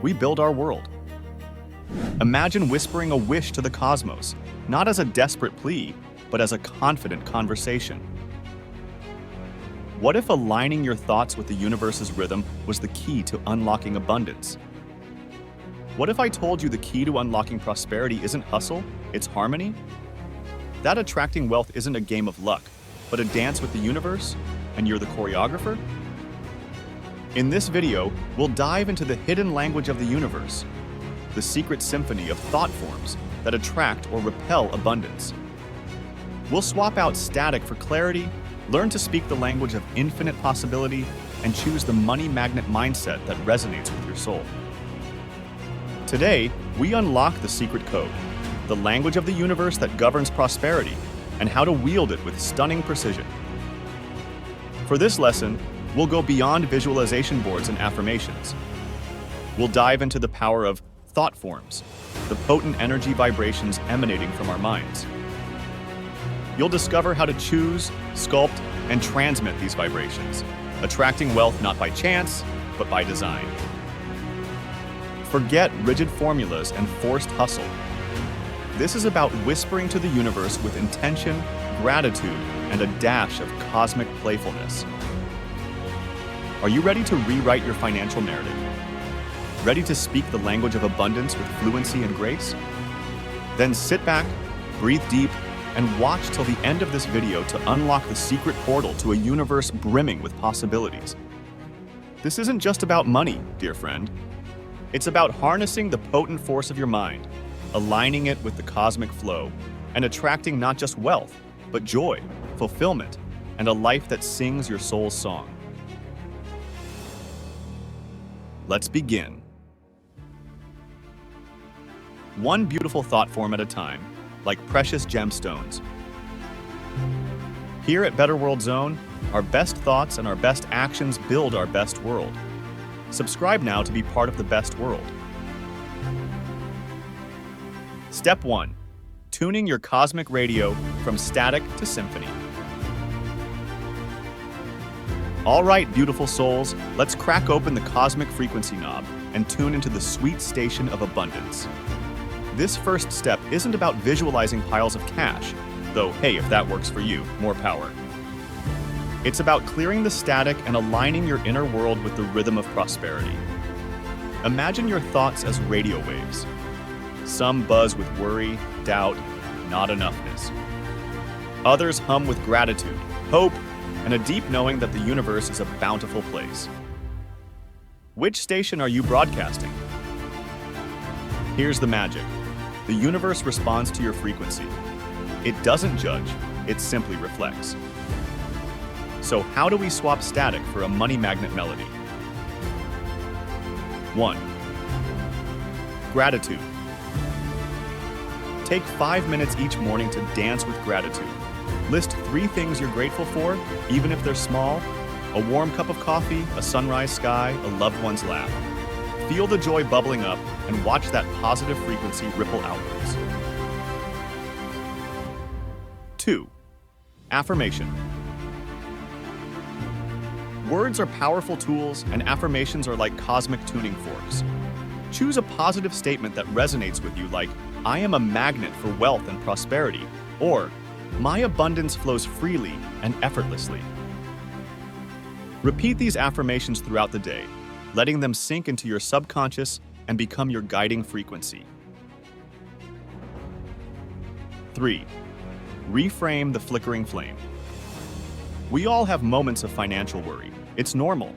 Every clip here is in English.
we build our world. Imagine whispering a wish to the cosmos, not as a desperate plea, but as a confident conversation. What if aligning your thoughts with the universe's rhythm was the key to unlocking abundance? What if I told you the key to unlocking prosperity isn't hustle, it's harmony? That attracting wealth isn't a game of luck, but a dance with the universe, and you're the choreographer? In this video, we'll dive into the hidden language of the universe, the secret symphony of thought forms that attract or repel abundance. We'll swap out static for clarity, learn to speak the language of infinite possibility, and choose the money magnet mindset that resonates with your soul. Today, we unlock the secret code, the language of the universe that governs prosperity, and how to wield it with stunning precision. For this lesson, we'll go beyond visualization boards and affirmations. We'll dive into the power of thought forms, the potent energy vibrations emanating from our minds. You'll discover how to choose, sculpt, and transmit these vibrations, attracting wealth not by chance, but by design. Forget rigid formulas and forced hustle. This is about whispering to the universe with intention, gratitude, and a dash of cosmic playfulness. Are you ready to rewrite your financial narrative? Ready to speak the language of abundance with fluency and grace? Then sit back, breathe deep, and watch till the end of this video to unlock the secret portal to a universe brimming with possibilities. This isn't just about money, dear friend. It's about harnessing the potent force of your mind, aligning it with the cosmic flow, and attracting not just wealth, but joy, fulfillment, and a life that sings your soul's song. Let's begin. One beautiful thought form at a time, like precious gemstones. Here at Better World Zone, our best thoughts and our best actions build our best world. Subscribe now to be part of the best world. Step 1. Tuning your cosmic radio from static to symphony. All right, beautiful souls, let's crack open the cosmic frequency knob and tune into the sweet station of abundance. This first step isn't about visualizing piles of cash, though hey, if that works for you, more power. It's about clearing the static and aligning your inner world with the rhythm of prosperity. Imagine your thoughts as radio waves. Some buzz with worry, doubt, not enoughness. Others hum with gratitude, hope, and a deep knowing that the universe is a bountiful place. Which station are you broadcasting? Here's the magic. The universe responds to your frequency. It doesn't judge, it simply reflects. So how do we swap static for a money magnet melody? 1. Gratitude. Take 5 minutes each morning to dance with gratitude. List 3 things you're grateful for, even if they're small: a warm cup of coffee, a sunrise sky, a loved one's laugh. Feel the joy bubbling up and watch that positive frequency ripple outwards. 2. Affirmation. Words are powerful tools, and affirmations are like cosmic tuning forks. Choose a positive statement that resonates with you, like, I am a magnet for wealth and prosperity, or my abundance flows freely and effortlessly. Repeat these affirmations throughout the day, letting them sink into your subconscious and become your guiding frequency. 3. Reframe the flickering flame. We all have moments of financial worry. It's normal.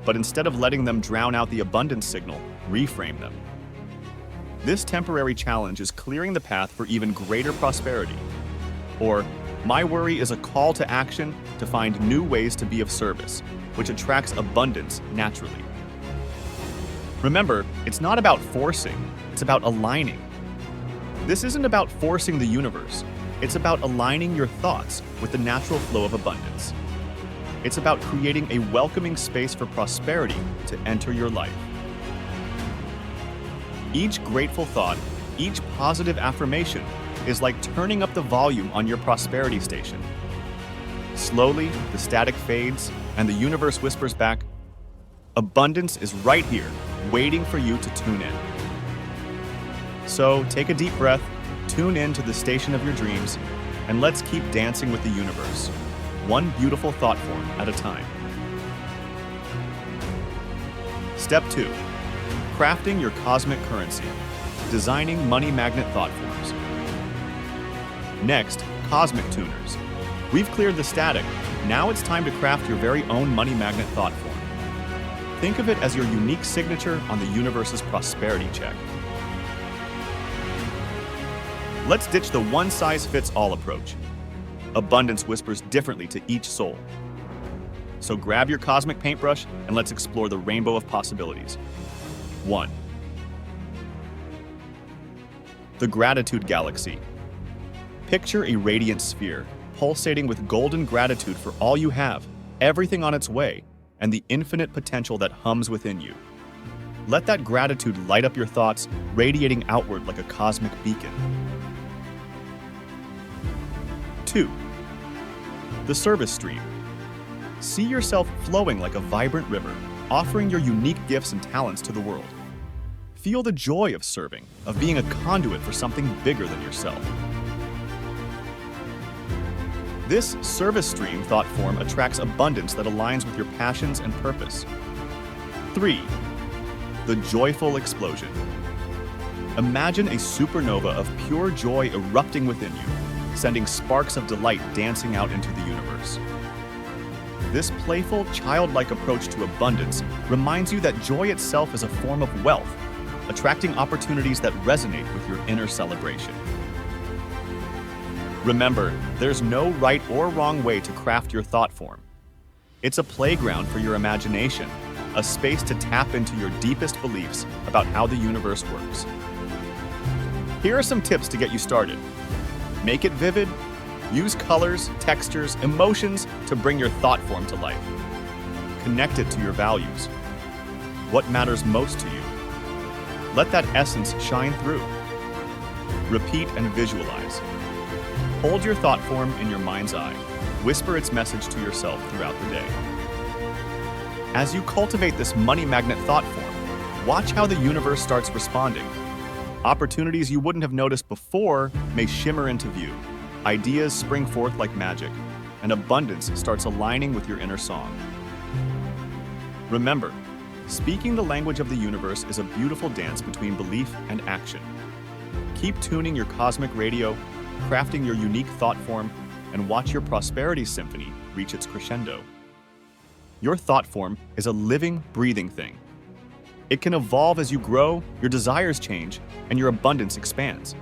But instead of letting them drown out the abundance signal, reframe them. This temporary challenge is clearing the path for even greater prosperity. Or, my worry is a call to action to find new ways to be of service, which attracts abundance naturally. Remember, it's not about forcing, it's about aligning. This isn't about forcing the universe. It's about aligning your thoughts with the natural flow of abundance. It's about creating a welcoming space for prosperity to enter your life. Each grateful thought, each positive affirmation is like turning up the volume on your prosperity station. Slowly, the static fades and the universe whispers back, abundance is right here, waiting for you to tune in. So take a deep breath, tune in to the station of your dreams, and let's keep dancing with the universe, one beautiful thought form at a time. Step 2. Crafting your cosmic currency. Designing money magnet thought forms. Next, cosmic tuners. We've cleared the static. Now it's time to craft your very own money magnet thought form. Think of it as your unique signature on the universe's prosperity check. Let's ditch the one-size-fits-all approach. Abundance whispers differently to each soul. So grab your cosmic paintbrush and let's explore the rainbow of possibilities. 1. The Gratitude Galaxy. Picture a radiant sphere, pulsating with golden gratitude for all you have, everything on its way, and the infinite potential that hums within you. Let that gratitude light up your thoughts, radiating outward like a cosmic beacon. 2. The Service Stream. See yourself flowing like a vibrant river, offering your unique gifts and talents to the world. Feel the joy of serving, of being a conduit for something bigger than yourself. This service stream thought form attracts abundance that aligns with your passions and purpose. 3. The Joyful Explosion. Imagine a supernova of pure joy erupting within you, sending sparks of delight dancing out into the universe. This playful, childlike approach to abundance reminds you that joy itself is a form of wealth, attracting opportunities that resonate with your inner celebration. Remember, there's no right or wrong way to craft your thought form. It's a playground for your imagination, a space to tap into your deepest beliefs about how the universe works. Here are some tips to get you started. Make it vivid. Use colors, textures, emotions to bring your thought form to life. Connect it to your values. What matters most to you? Let that essence shine through. Repeat and visualize. Hold your thought form in your mind's eye. Whisper its message to yourself throughout the day. As you cultivate this money magnet thought form, watch how the universe starts responding. Opportunities you wouldn't have noticed before may shimmer into view. Ideas spring forth like magic, and abundance starts aligning with your inner song. Remember, speaking the language of the universe is a beautiful dance between belief and action. Keep tuning your cosmic radio, crafting your unique thought form, and watch your prosperity symphony reach its crescendo. Your thought form is a living, breathing thing. It can evolve as you grow, your desires change, and your abundance expands.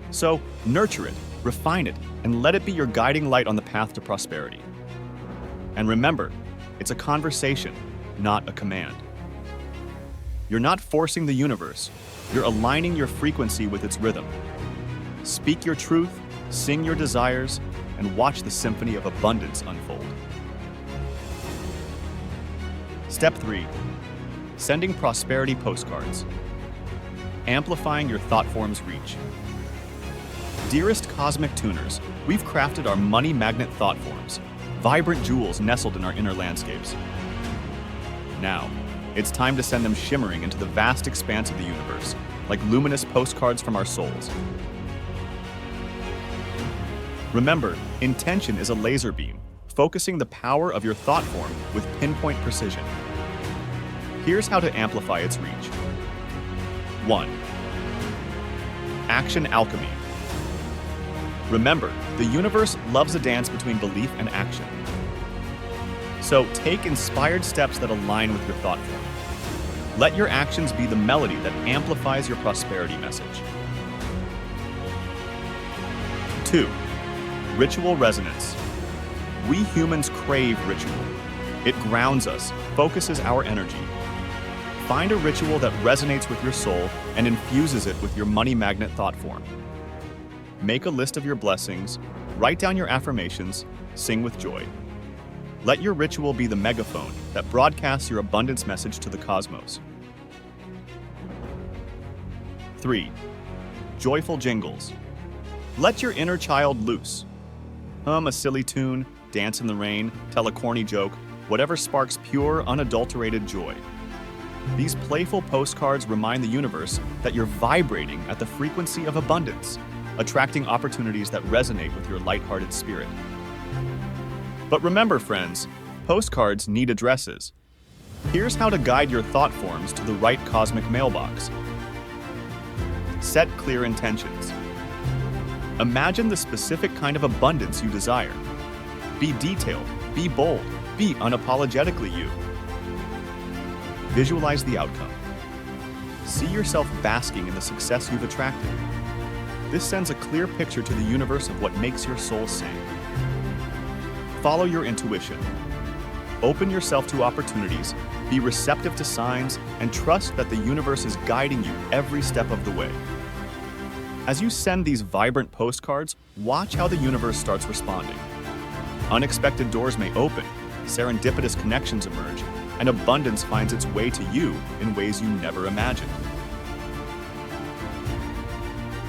So nurture it, refine it, and let it be your guiding light on the path to prosperity. And remember, it's a conversation, not a command. You're not forcing the universe, you're aligning your frequency with its rhythm. Speak your truth, sing your desires, and watch the symphony of abundance unfold. Step 3. Sending prosperity postcards. Amplifying your thought form's reach. Dearest cosmic tuners, we've crafted our money magnet thought forms, vibrant jewels nestled in our inner landscapes. Now, it's time to send them shimmering into the vast expanse of the universe, like luminous postcards from our souls. Remember, intention is a laser beam, focusing the power of your thought form with pinpoint precision. Here's how to amplify its reach. 1. Action alchemy. Remember, the universe loves a dance between belief and action. So take inspired steps that align with your thought form. Let your actions be the melody that amplifies your prosperity message. 2. Ritual resonance. We humans crave ritual. It grounds us, focuses our energy. Find a ritual that resonates with your soul and infuses it with your money magnet thought form. Make a list of your blessings, write down your affirmations, sing with joy. Let your ritual be the megaphone that broadcasts your abundance message to the cosmos. 3. Joyful jingles. Let your inner child loose. Hum a silly tune, dance in the rain, tell a corny joke, whatever sparks pure, unadulterated joy. These playful postcards remind the universe that you're vibrating at the frequency of abundance, attracting opportunities that resonate with your lighthearted spirit. But remember, friends, postcards need addresses. Here's how to guide your thought forms to the right cosmic mailbox. Set clear intentions. Imagine the specific kind of abundance you desire. Be detailed, be bold, be unapologetically you. Visualize the outcome. See yourself basking in the success you've attracted. This sends a clear picture to the universe of what makes your soul sing. Follow your intuition. Open yourself to opportunities, be receptive to signs, and trust that the universe is guiding you every step of the way. As you send these vibrant postcards, watch how the universe starts responding. Unexpected doors may open, serendipitous connections emerge, and abundance finds its way to you in ways you never imagined.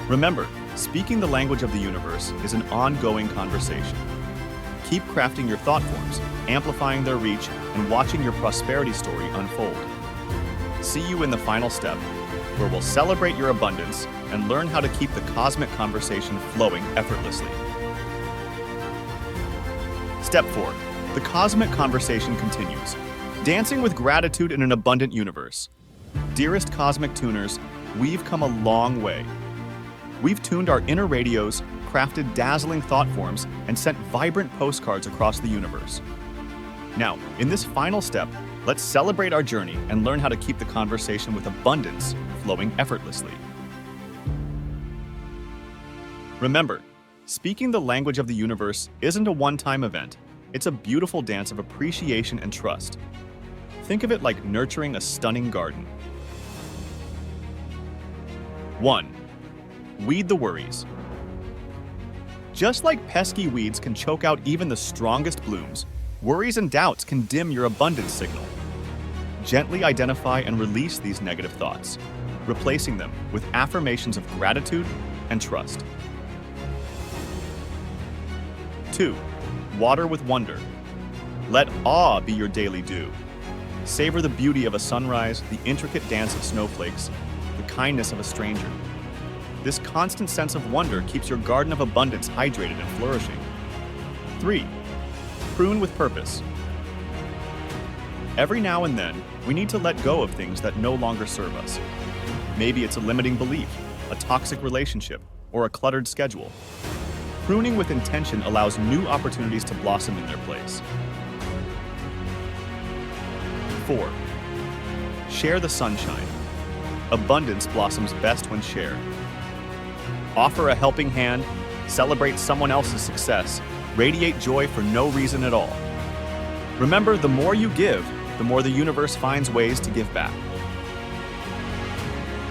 Remember, speaking the language of the universe is an ongoing conversation. Keep crafting your thought forms, amplifying their reach, and watching your prosperity story unfold. See you in the final step, where we'll celebrate your abundance and learn how to keep the cosmic conversation flowing effortlessly. Step 4. The cosmic conversation continues. Dancing with gratitude in an abundant universe. Dearest cosmic tuners, we've come a long way. We've tuned our inner radios, crafted dazzling thought forms, and sent vibrant postcards across the universe. Now, in this final step, let's celebrate our journey and learn how to keep the conversation with abundance flowing effortlessly. Remember, speaking the language of the universe isn't a one-time event. It's a beautiful dance of appreciation and trust. Think of it like nurturing a stunning garden. 1. Weed the worries. Just like pesky weeds can choke out even the strongest blooms, worries and doubts can dim your abundance signal. Gently identify and release these negative thoughts, replacing them with affirmations of gratitude and trust. 2. Water with wonder. Let awe be your daily dew. Savor the beauty of a sunrise, the intricate dance of snowflakes, the kindness of a stranger. This constant sense of wonder keeps your garden of abundance hydrated and flourishing. 3. Prune with purpose. Every now and then, we need to let go of things that no longer serve us. Maybe it's a limiting belief, a toxic relationship, or a cluttered schedule. Pruning with intention allows new opportunities to blossom in their place. 4. Share the sunshine. Abundance blossoms best when shared. Offer a helping hand, celebrate someone else's success, radiate joy for no reason at all. Remember, the more you give, the more the universe finds ways to give back.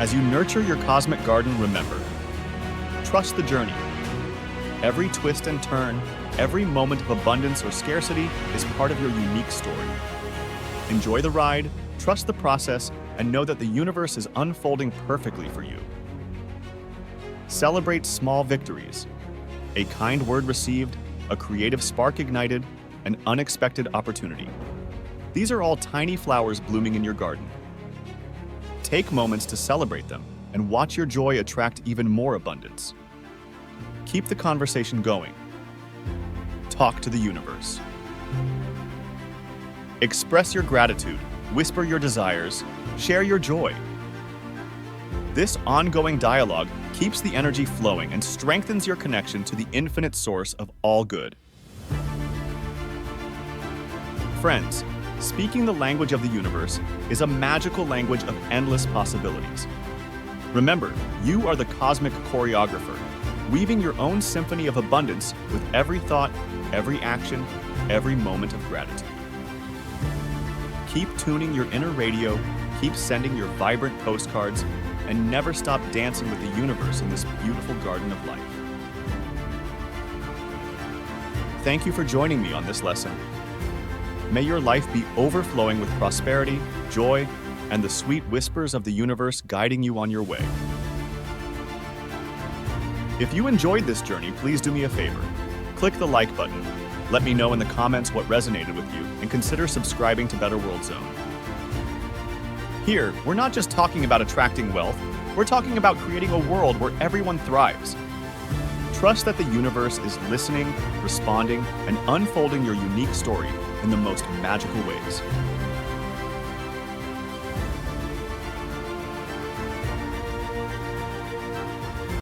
As you nurture your cosmic garden, remember, trust the journey. Every twist and turn, every moment of abundance or scarcity is part of your unique story. Enjoy the ride, trust the process, and know that the universe is unfolding perfectly for you. Celebrate small victories. A kind word received, a creative spark ignited, an unexpected opportunity. These are all tiny flowers blooming in your garden. Take moments to celebrate them and watch your joy attract even more abundance. Keep the conversation going. Talk to the universe. Express your gratitude, whisper your desires, share your joy. This ongoing dialogue keeps the energy flowing and strengthens your connection to the infinite source of all good. Friends, speaking the language of the universe is a magical language of endless possibilities. Remember, you are the cosmic choreographer, weaving your own symphony of abundance with every thought, every action, every moment of gratitude. Keep tuning your inner radio, keep sending your vibrant postcards, and never stop dancing with the universe in this beautiful garden of life. Thank you for joining me on this lesson. May your life be overflowing with prosperity, joy, and the sweet whispers of the universe guiding you on your way. If you enjoyed this journey, please do me a favor. Click the like button. Let me know in the comments what resonated with you, and consider subscribing to Better World Zone. Here, we're not just talking about attracting wealth, we're talking about creating a world where everyone thrives. Trust that the universe is listening, responding, and unfolding your unique story in the most magical ways.